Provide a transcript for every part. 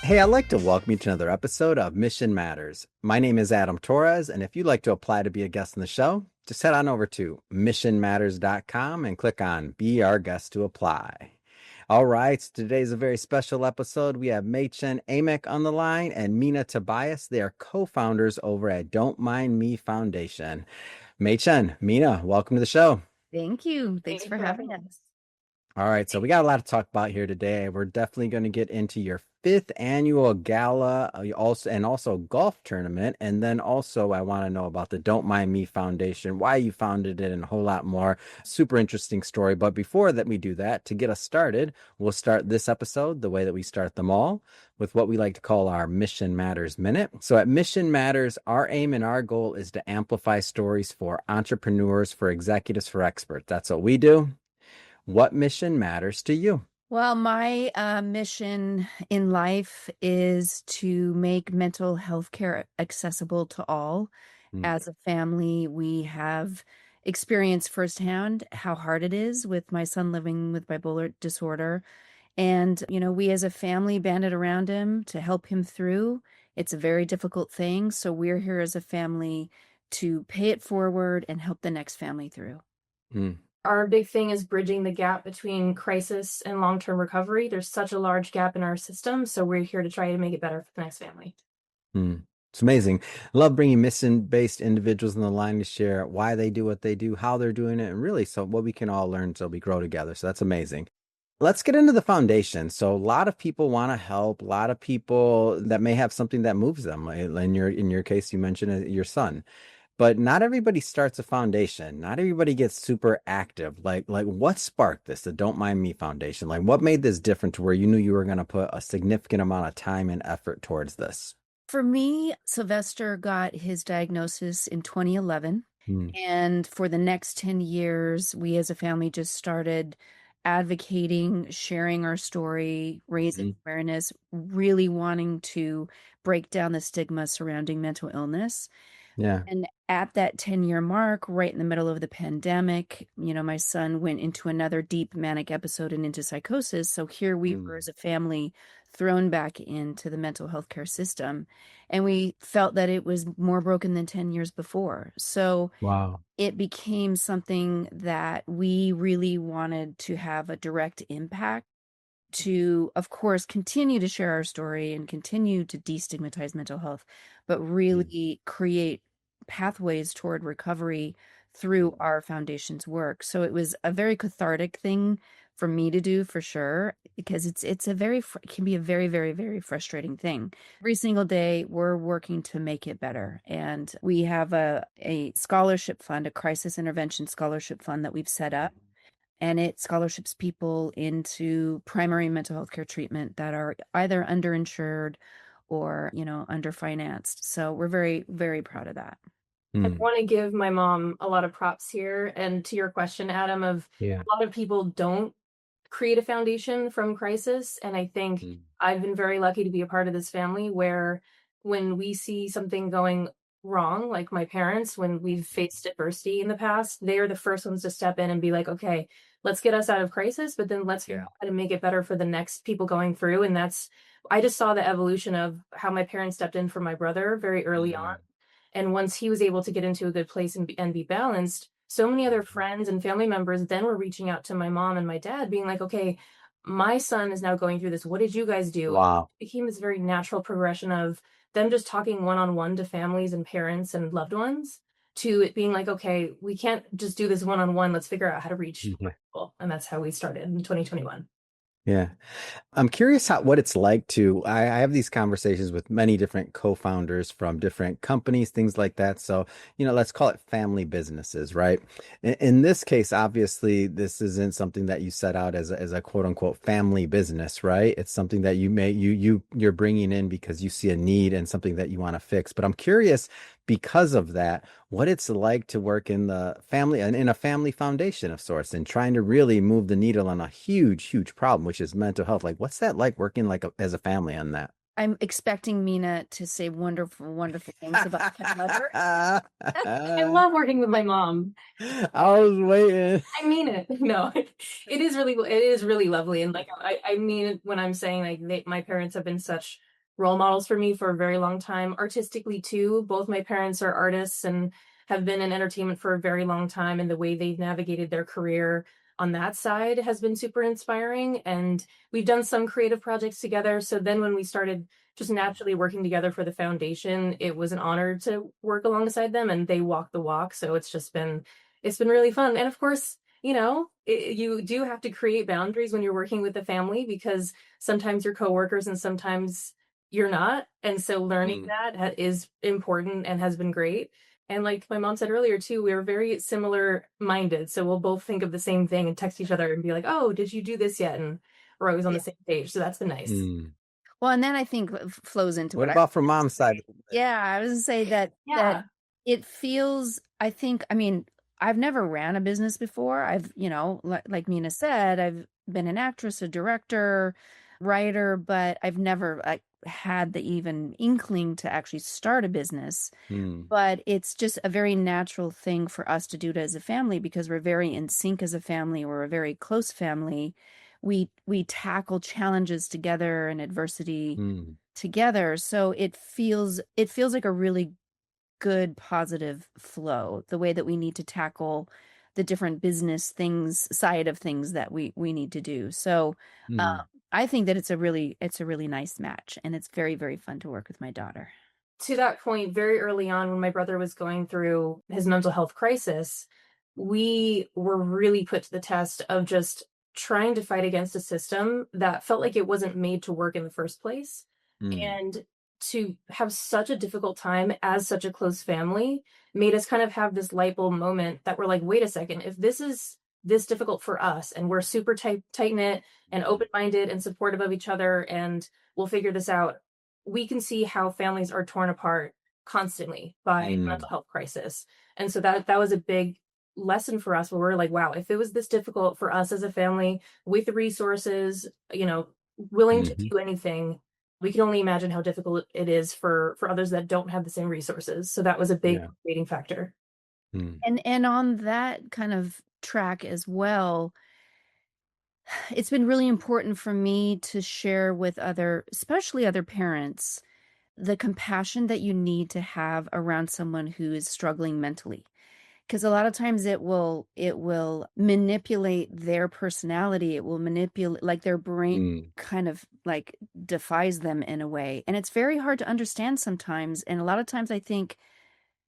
Hey, I'd like to welcome you to another episode of Mission Matters. My name is Adam Torres, and if you'd like to apply to be a guest on the show, just head on over to missionmatters.com and click on Be Our Guest to apply. All right, so today's a very special episode. We have Mädchen Amick on the line and Mina Tobias. They are co-founders over at Don't Mind Me Foundation. Mädchen, Mina, welcome to the show. Thank you. Thanks for having us. All right, so we got a lot to talk about here today. We're definitely going to get into your fifth annual gala, also golf tournament, and then also I want to know about the Don't Mind Me Foundation, why you founded it, and a whole lot more. Super interesting story. But before that we do that, to get us started, we'll start this episode the way that we start them all, with what we like to call our Mission Matters Minute. So at Mission Matters, our aim and our goal is to amplify stories for entrepreneurs, for executives, for experts. That's what we do. What mission matters to you? Well, my mission in life is to make mental health care accessible to all. Mm. As a family, we have experienced firsthand how hard it is with my son living with bipolar disorder. And, we as a family banded around him to help him through. It's a very difficult thing. So we're here as a family to pay it forward and help the next family through. Mm. Our big thing is bridging the gap between crisis and long-term recovery. There's such a large gap in our system, so we're here to try to make it better for the next family. It's amazing. I love bringing mission-based individuals on the line to share why they do what they do, how they're doing it, and really so what we can all learn so we grow together. So that's amazing. Let's get into the foundation. So a lot of people want to help, a lot of people that may have something that moves them. In your case, you mentioned your son. But not everybody starts a foundation. Not everybody gets super active. Like what sparked this, the Don't Mind Me Foundation? Like what made this different to where you knew you were going to put a significant amount of time and effort towards this? For me, Sylvester got his diagnosis in 2011. And for the next 10 years, we as a family just started advocating, sharing our story, raising awareness, really wanting to break down the stigma surrounding mental illness. Yeah. And at that 10-year mark, right in the middle of the pandemic, my son went into another deep manic episode and into psychosis. So here we were as a family thrown back into the mental health care system. And we felt that it was more broken than 10 years before. So Wow. it became something that we really wanted to have a direct impact to, of course, continue to share our story and continue to destigmatize mental health, but really create pathways toward recovery through our foundation's work. So it was a very cathartic thing for me to do, for sure, because it can be a very, very, very frustrating thing. Every single day we're working to make it better. And we have a scholarship fund, a crisis intervention scholarship fund that we've set up. And it scholarships people into primary mental health care treatment that are either underinsured or, underfinanced. So we're very, very proud of that. I want to give my mom a lot of props here. And to your question, Adam, a lot of people don't create a foundation from crisis. And I think I've been very lucky to be a part of this family where when we see something going wrong, like my parents, when we've faced adversity in the past, they are the first ones to step in and be like, okay, let's get us out of crisis, but then let's figure out how to make it better for the next people going through. And I just saw the evolution of how my parents stepped in for my brother very early on. And once he was able to get into a good place and be balanced, so many other friends and family members then were reaching out to my mom and my dad being like, okay, my son is now going through this. What did you guys do? Wow. It became this very natural progression of them just talking one-on-one to families and parents and loved ones, to it being like, okay, we can't just do this one-on-one. Let's figure out how to reach people. And that's how we started in 2021. Yeah. I'm curious what it's like I have these conversations with many different co-founders from different companies, things like that. So, let's call it family businesses, right? In this case, obviously, this isn't something that you set out as a quote unquote family business, right? It's something that you're bringing in because you see a need and something that you want to fix. But I'm curious, because of that, what it's like to work in the family and in a family foundation of sorts and trying to really move the needle on a huge, huge problem, which is mental health. Like, what's that like working as a family on that? I'm expecting Mina to say wonderful, wonderful things about my mother. I love working with my mom. I was waiting. I mean it. No, it is really lovely. And like, I mean it when I'm saying like my parents have been such role models for me for a very long time, artistically too. Both my parents are artists and have been in entertainment for a very long time, and the way they've navigated their career on that side has been super inspiring. And we've done some creative projects together. So then when we started just naturally working together for the foundation, it was an honor to work alongside them, and they walk the walk. So it's been really fun. And of course, you do have to create boundaries when you're working with a family, because sometimes you're coworkers and sometimes you're not. And so learning that is important and has been great. And like my mom said earlier too, we are very similar minded. So we'll both think of the same thing and text each other and be like, "Oh, did you do this yet?" And we're always on the same page. So that's been nice. Well, and then I think flows into what about from mom's side? Yeah, I was gonna say that it feels, I mean, I've never ran a business before. I've, like Mina said, I've been an actress, a director, writer, but I've never like had the even inkling to actually start a business. But it's just a very natural thing for us to do as a family, because we're very in sync as a family. We're a very close family. We tackle challenges together and adversity together. So it feels like a really good positive flow, the way that we need to tackle the different business things, side of things that we need to do. So I think that it's a really nice match, and it's very, very fun to work with my daughter. To that point, very early on, when my brother was going through his mental health crisis, we were really put to the test of just trying to fight against a system that felt like it wasn't made to work in the first place. And to have such a difficult time as such a close family made us kind of have this light bulb moment that we're like, wait a second, if this is this difficult for us and we're super tight knit and open minded and supportive of each other, and we'll figure this out, we can see how families are torn apart constantly by mental health crisis. And so that was a big lesson for us, where we're like, wow, if it was this difficult for us as a family with resources, willing to do anything, we can only imagine how difficult it is for others that don't have the same resources. So that was a big motivating factor. And on that kind of track as well, it's been really important for me to share with especially other parents, the compassion that you need to have around someone who is struggling mentally. Because a lot of times it will manipulate their personality. It will manipulate, like, their brain kind of like defies them in a way. And it's very hard to understand sometimes. And a lot of times I think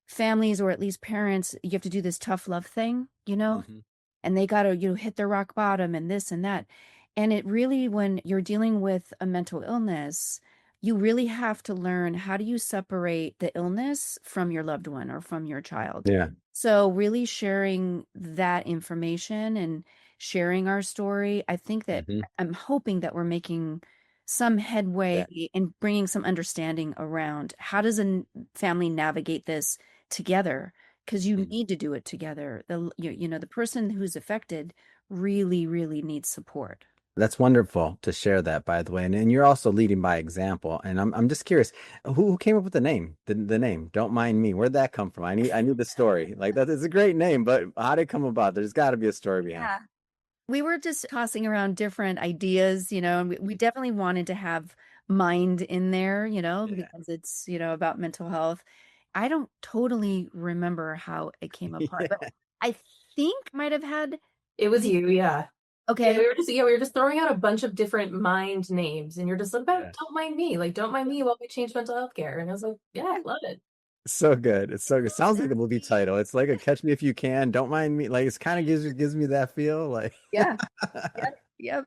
families, or at least parents, you have to do this tough love thing, and they got to, hit their rock bottom and this and that. And it really, when you're dealing with a mental illness, you really have to learn, how do you separate the illness from your loved one or from your child? Yeah. So really sharing that information and sharing our story, I think that I'm hoping that we're making some headway in bringing some understanding around, how does a family navigate this together? Because you need to do it together. The person who's affected really, really needs support. That's wonderful to share that, by the way. And you're also leading by example. And I'm just curious, who came up with the name? The name, Don't Mind Me. Where'd that come from? I knew the story. Like, that is a great name, but how did it come about? There's got to be a story behind it. Yeah. We were just tossing around different ideas, and we definitely wanted to have MiND in there, because it's, about mental health. I don't totally remember how it came apart, but I think might have had. It was you, yeah. Okay. Yeah, we were just throwing out a bunch of different mind names, and you're just like, don't mind me. Like, don't mind me while we change mental health care. And I was like, yeah, I love it. So good. It's so good. Sounds like the movie title. It's like a Catch Me If You Can, Don't Mind Me. Like, it's kind of gives me that feel. Like, yeah. Yep.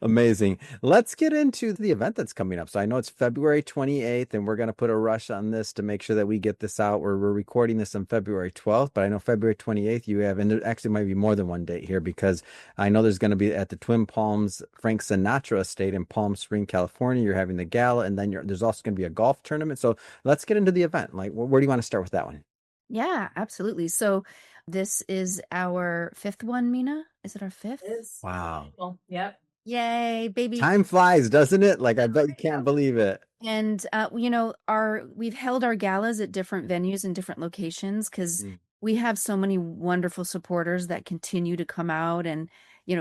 Amazing. Let's get into the event that's coming up. So I know it's February 28th, and we're going to put a rush on this to make sure that we get this out. We're recording this on February 12th, but I know February 28th you have, and there actually might be more than one date here, because I know there's going to be at the Twin Palms Frank Sinatra Estate in Palm Springs, California. You're having the gala, and then there's also going to be a golf tournament. So let's get into the event. Like, where do you want to start with that one? Yeah, absolutely. So this is our fifth one, Mina. Is it our fifth? It is. Wow. Well, yep. Yay, baby. Time flies, doesn't it? Like, I bet you can't believe it. And we've held our galas at different venues and different locations, because we have so many wonderful supporters that continue to come out and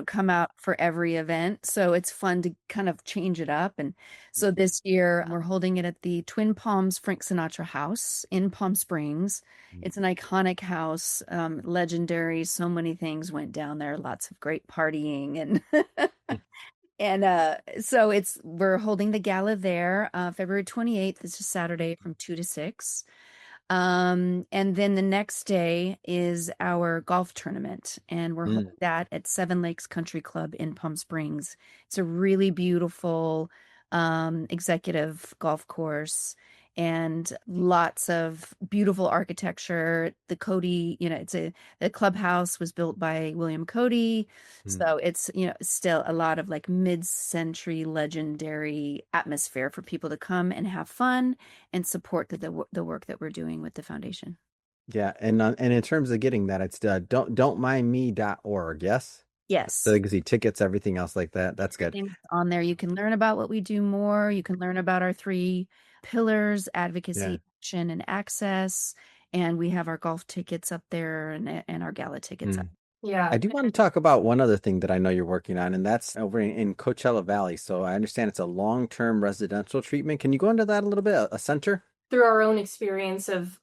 come out for every event. So it's fun to kind of change it up. And so this year we're holding it at the Twin Palms Frank Sinatra House in Palm Springs. It's an iconic house, legendary. So many things went down there, lots of great partying and and so we're holding the gala there, February 28th. It's a Saturday from 2 to 6. And then the next day is our golf tournament, and we're holding that at Seven Lakes Country Club in Palm Springs. It's a really beautiful executive golf course and lots of beautiful architecture. The Cody, the clubhouse was built by William Cody. So it's, still a lot of like mid-century legendary atmosphere for people to come and have fun and support the work that we're doing with the foundation. Yeah, and in terms of getting that, it's don'tmindme.org, yes? So Yes. they can see tickets, everything else like that. That's good. Everything's on there. You can learn about what we do more. You can learn about our 3 pillars: Yeah. advocacy, action, and access. And we have our golf tickets up there and our gala tickets up. Yeah. I do want to talk about one other thing that I know you're working on, and that's over in Coachella Valley. So I understand it's a long-term residential treatment. Can you go into that a little bit? A center? Through our own experience of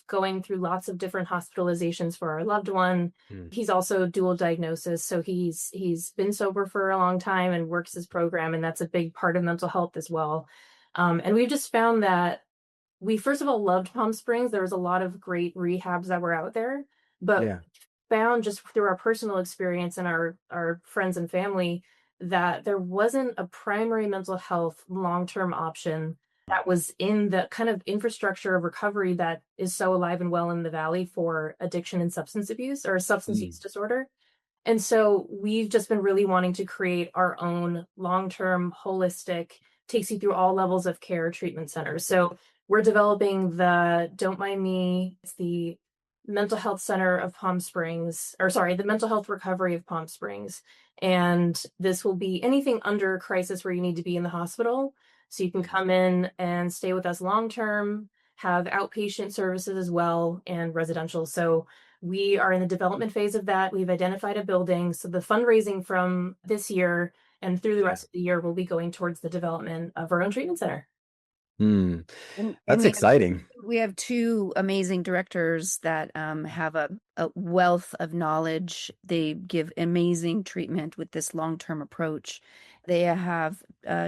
going through lots of different hospitalizations for our loved one. He's also dual diagnosis, so he's been sober for a long time and works his program, and that's a big part of mental health as well. And we've just found that we first of all loved Palm Springs. There was a lot of great rehabs that were out there, but Yeah. found just through our personal experience and our friends and family that there wasn't a primary mental health long-term option that was in the kind of infrastructure of recovery that is so alive and well in the Valley for addiction and substance abuse or substance use disorder. And so we've just been really wanting to create our own long-term, holistic, takes you through all levels of care treatment centers. So we're developing the Don't Mind Me. It's the Mental Health Center of Palm Springs, or sorry, the Mental Health Recovery of Palm Springs. And this will be anything under crisis where you need to be in the hospital. So you can come in and stay with us long-term, have outpatient services as well, and residential. So we are in the development phase of that. We've identified a building. So the fundraising from this year and through the rest of the year will be going towards the development of our own treatment center. And That's exciting. We have 2 amazing directors that have a wealth of knowledge. They give amazing treatment with this long-term approach. They have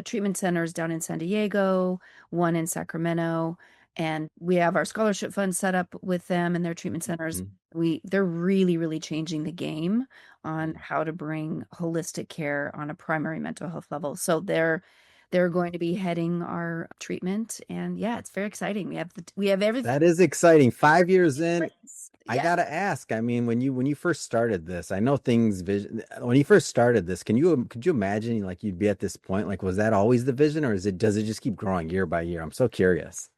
treatment centers down in San Diego, one in Sacramento, and we have our scholarship fund set up with them and their treatment centers. They're really, really changing the game on how to bring holistic care on a primary mental health level. So they're going to be heading our treatment, and yeah, it's very exciting. We have everything. That is exciting. 5 years in, I Yeah. gotta ask. I mean, when you first started this, I know when you first started this, could you imagine like you'd be at this point? Like, was that always the vision, or does it just keep growing year by year? I'm so curious.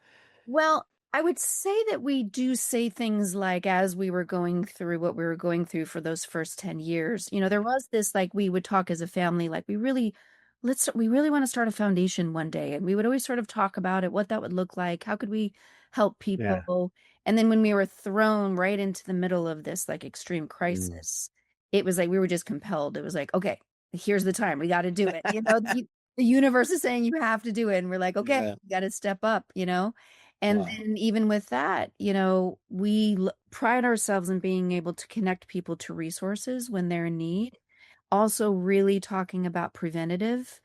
Well, I would say that we do say things like, as we were going through what we were going through for those first 10 years, there was this, like, we would talk as a family, like, we really want to start a foundation one day. And we would always sort of talk about it, what that would look like. How could we help Yeah. people? And then when we were thrown right into the middle of this like extreme crisis, it was like we were just compelled. It was like, okay, here's the time. We got to do it. The universe is saying you have to do it. And we're like, okay, Yeah. you got to step up. And Wow. then even with that, we pride ourselves in being able to connect people to resources when they're in need. Also really talking about preventative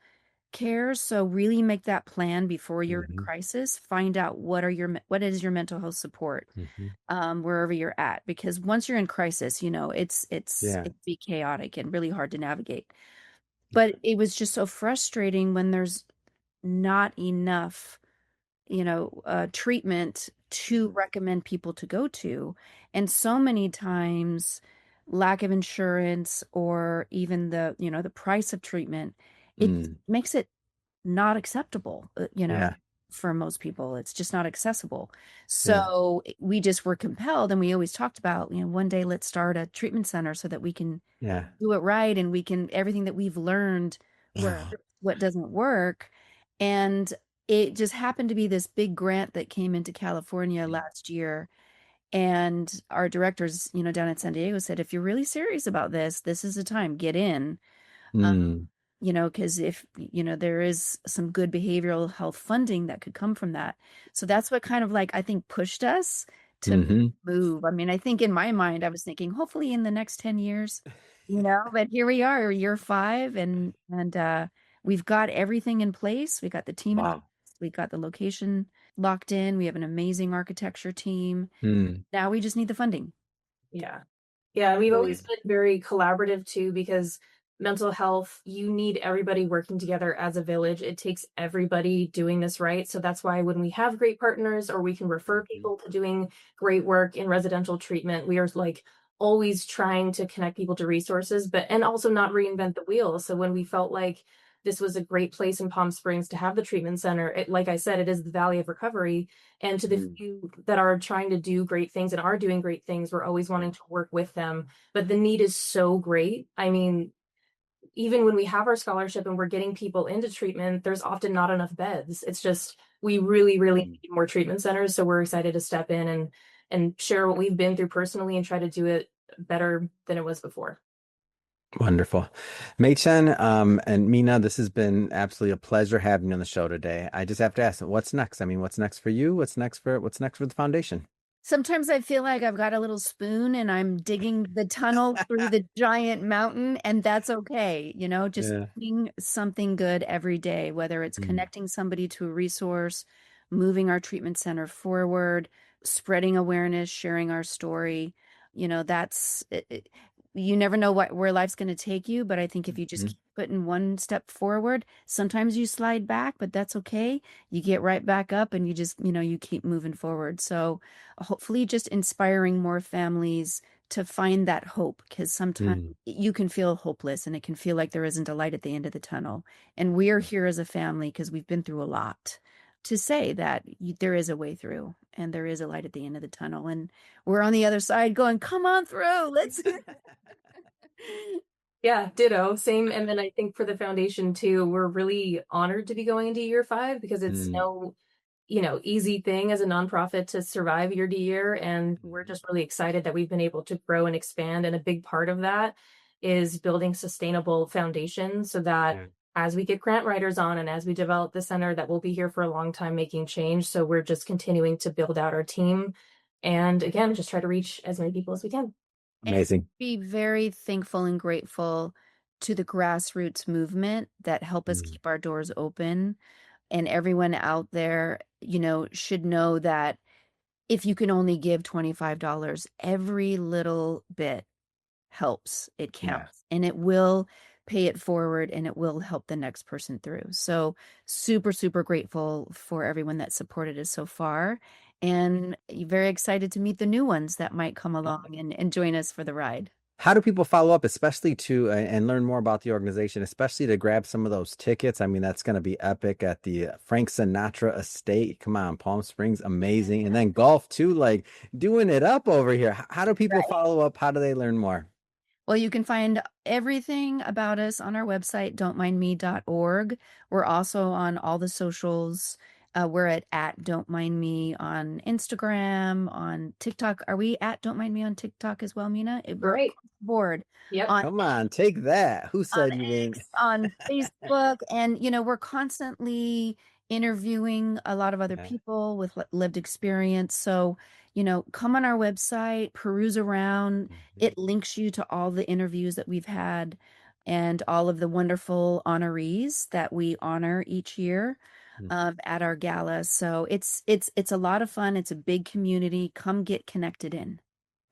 care. So really make that plan before you're in crisis. Find out what is your mental health support wherever you're at. Because once you're in crisis, it can be chaotic and really hard to navigate. But it was just so frustrating when there's not enough treatment to recommend people to go to. And so many times lack of insurance or even the price of treatment, it makes it not acceptable, Yeah. for most people. It's just not accessible. So we just were compelled, and we always talked about, one day let's start a treatment center so that we can Yeah. do it right, and we can everything that we've learned what doesn't work. And it just happened to be this big grant that came into California last year. And our directors, down at San Diego said, if you're really serious about this, this is the time, get in. Mm. Because if, there is some good behavioral health funding that could come from that. So that's what kind of like, I think, pushed us to Hmm. move. I mean, I think in my mind, I was thinking, hopefully in the next 10 years, but here we are, year 5, and we've got everything in place. We got the team in place. Wow. We got the location locked in. We have an amazing architecture team. Mm. Now we just need the funding. Yeah. Yeah, we've always been very collaborative too, because mental health, you need everybody working together as a village. It takes everybody doing this right. So that's why when we have great partners or we can refer people to doing great work in residential treatment, we are like always trying to connect people to resources, and also not reinvent the wheel. So when we felt like this was a great place in Palm Springs to have the treatment center, like I said, it is the Valley of Recovery. And to the few that are trying to do great things and are doing great things, we're always wanting to work with them. But the need is so great. I mean, even when we have our scholarship and we're getting people into treatment, there's often not enough beds. It's just, we really, really need more treatment centers. So we're excited to step in and share what we've been through personally and try to do it better than it was before. Wonderful. Mädchen, and Mina, this has been absolutely a pleasure having you on the show today. I just have to ask, what's next? I mean, what's next for you? What's next for the foundation? Sometimes I feel like I've got a little spoon and I'm digging the tunnel through the giant mountain, and that's okay. Just Yeah. doing something good every day, whether it's Mm. connecting somebody to a resource, moving our treatment center forward, spreading awareness, sharing our story. That's it. You never know where life's going to take you, but I think if you just Mhm. keep putting one step forward, sometimes you slide back, but that's okay. You get right back up and you just, you keep moving forward. So, hopefully just inspiring more families to find that hope, because sometimes Mm. you can feel hopeless and it can feel like there isn't a light at the end of the tunnel. And we're here as a family because we've been through a lot to say that there is a way through and there is a light at the end of the tunnel. And we're on the other side going, come on through. Let's. Yeah, ditto. Same. And then I think for the foundation too, we're really honored to be going into year 5 because it's Mm. no, easy thing as a nonprofit to survive year to year. And we're just really excited that we've been able to grow and expand. And a big part of that is building sustainable foundations so that Yeah. as we get grant writers on and as we develop the center, that we'll be here for a long time making change. So we're just continuing to build out our team. And again, just try to reach as many people as we can. And Amazing. be very thankful and grateful to the grassroots movement that help us Mm. keep our doors open. And everyone out there, should know that if you can only give $25, every little bit helps. It Yeah. counts and it will pay it forward and it will help the next person through. So super, super grateful for everyone that supported us so far, and very excited to meet the new ones that might come along and join us for the ride. How do people follow up, especially to and learn more about the organization, especially to grab some of those tickets? I mean, that's going to be epic at the Frank Sinatra Estate. Come on, Palm Springs, amazing. And then golf too, like doing it up over here. How do people follow up? How do they learn more? Well, you can find everything about us on our website, don'tmindme.org. We're also on all the socials. We're at Don't Mind Me on Instagram, on TikTok. Are we at Don't Mind Me on TikTok as well, Mina? We're Great. across the board Yep. on Come on, take that. Who on said you didn't? X, on Facebook, and we're constantly interviewing a lot of other Yeah. people with lived experience. So, come on our website, peruse around. Mhm. It links you to all the interviews that we've had and all of the wonderful honorees that we honor each year at our gala. So it's a lot of fun. It's a big community. Come get connected in.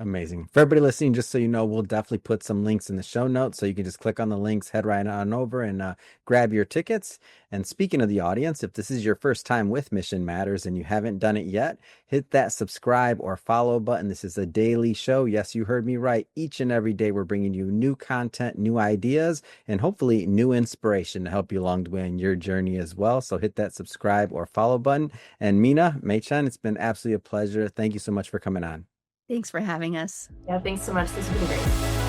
Amazing. For everybody listening, just so you know, we'll definitely put some links in the show notes. So you can just click on the links, head right on over and grab your tickets. And speaking of the audience, if this is your first time with Mission Matters and you haven't done it yet, hit that subscribe or follow button. This is a daily show. Yes, you heard me right. Each and every day, we're bringing you new content, new ideas, and hopefully new inspiration to help you along the way in your journey as well. So hit that subscribe or follow button. And Mina, Mädchen, it's been absolutely a pleasure. Thank you so much for coming on. Thanks for having us. Yeah, thanks so much. This has been great.